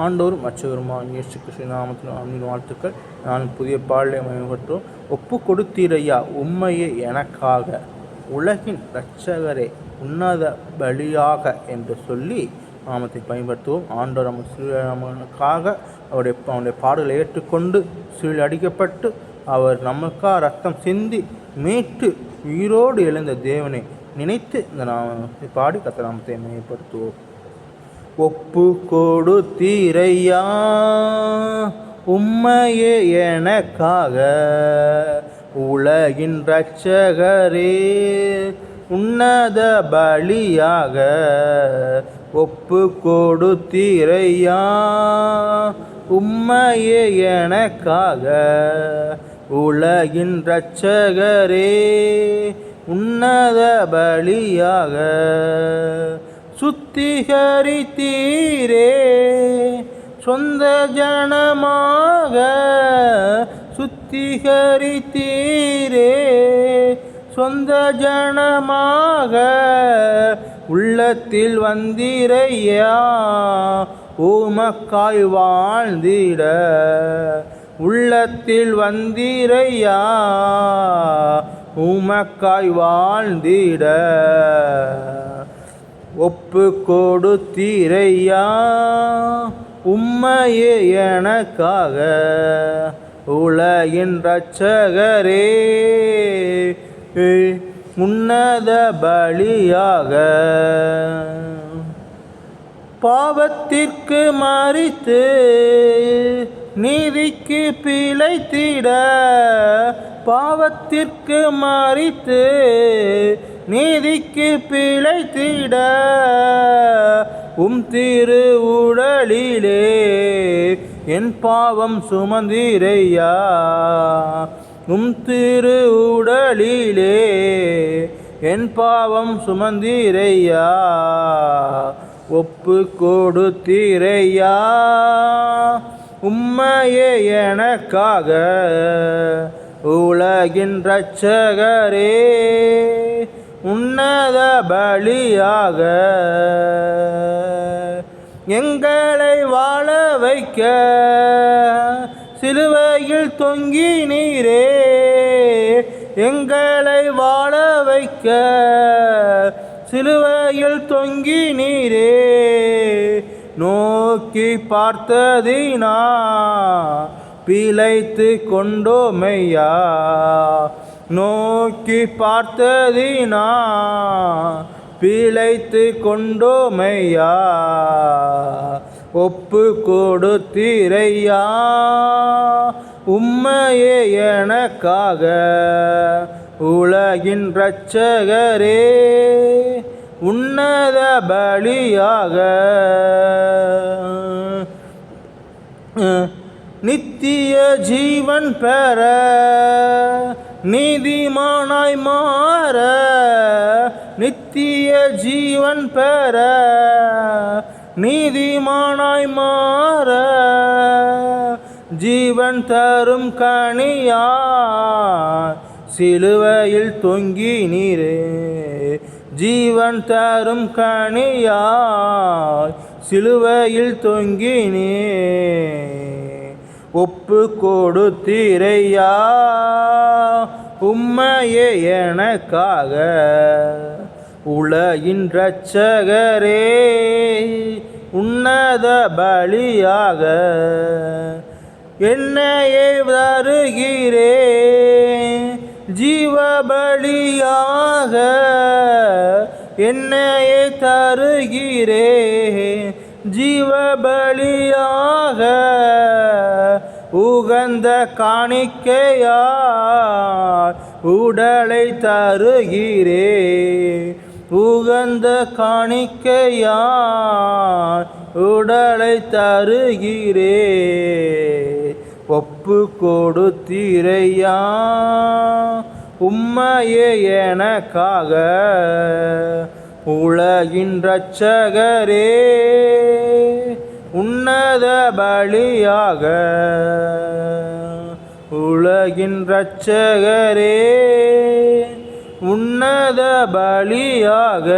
ஆண்டோரும் அச்சகருமான் இயேசு கிறிஸ்து நாமத்தில் அன்பின் வாழ்த்துக்கள். நான் புதிய பாடலை மேம்படுத்துவோம். ஒப்பு கொடுத்தீரையா உம்மையே எனக்காக, உலகின் இரட்சகரே உன்னத பலியாக என்று சொல்லி நாமத்தை பயன்படுத்துவோம். ஆண்டவர் நமக்காக அவருடைய பாடலை ஏற்றுக்கொண்டு சிலுவையில் அடிக்கப்பட்டு அவர் நமக்காக ரத்தம் சிந்தி மீட்டு உயிரோடு எழுந்த தேவனை நினைத்து இந்த நாமத்தை பாடி கர்த்தர் நாமத்தை மேம்படுத்துவோம். ஒப்பு கொடுத்தீரையா உம்மையே எனக்காக, உலகின் இரட்சகரே உன்னத பலியாக. ஒப்பு கொடுத்தீரையா உம்மையே எனக்காக, உலகின் இரட்சகரே உன்னத பலியாக. சுத்திகரித்தீரே சொந்த ஜனமாக, சுத்திகரித்தீரே சொந்த ஜனமாக. உள்ளத்தில் வந்தீரையா உமக்காய் வாழ்ந்திட, உள்ளத்தில் வந்தீரையா உமக்காய் வாழ்ந்திட. ஒப்பு கொடுத்தீரையா உம்மையே எனக்காக, உலகின் இரட்சகரே உன்னத பலியாக. பாவத்திற்கு மரித்து நீதிக்கு பிழைத்திட, பாவத்திற்கு மரித்து நீதிக்கு பிழைத்திட. திரு உடலிலே என் பாவம் சுமந்தீரையா, திரு உடலிலே என் பாவம் சுமந்தீரையா. ஒப்பு கொடுத்தீரையா உம்மையே எனக்காக, உலகின் இரட்சகரே உன்னத பலியாக. எங்களை வாழ வைக்க சிலுவையில் தொங்கினீரே, எங்களை வாழ வைக்க சிலுவையில் தொங்கினீரே. நோக்கி பார்த்ததினா பிழைத்து கொண்டோமையா, நோக்கி பார்த்ததினா பிழைத்து கொண்டோமையா. ஒப்பு கொடுத்தீரையா உம்மையே எனக்காக, உலகின் இரட்சகரே உன்னத பலியாக. நித்திய ஜீவன் பெற நீதிமானாய் மாற, நித்திய ஜீவன் பெற நீதிமானாய் மாற. ஜீவன் தரும் கனியா சிலுவையில் தொங்கினீரே, ஜீவன் தரும் கனியா சிலுவையில் தொங்கினீ. ஒப்பு கொடுத்தீரையா உம்மையே எனக்காக, உலகின் இரட்சகரே உன்னத பலியாக. என்னையே தருகிறே ஜீவ பலியாக, என்னையே தருகிறே ஜீவ பலியாக. உகந்த காணிக்கையா உடலை தருகிறே, உகந்த காணிக்கையா உடலை தருகிறே. ஒப்பு கொடுத்தீரையா உம்மையே எனக்காக, உலகின் இரட்சகரே உன்னத பலியாக. உலகின் இரட்சகரே உன்னத பலியாக.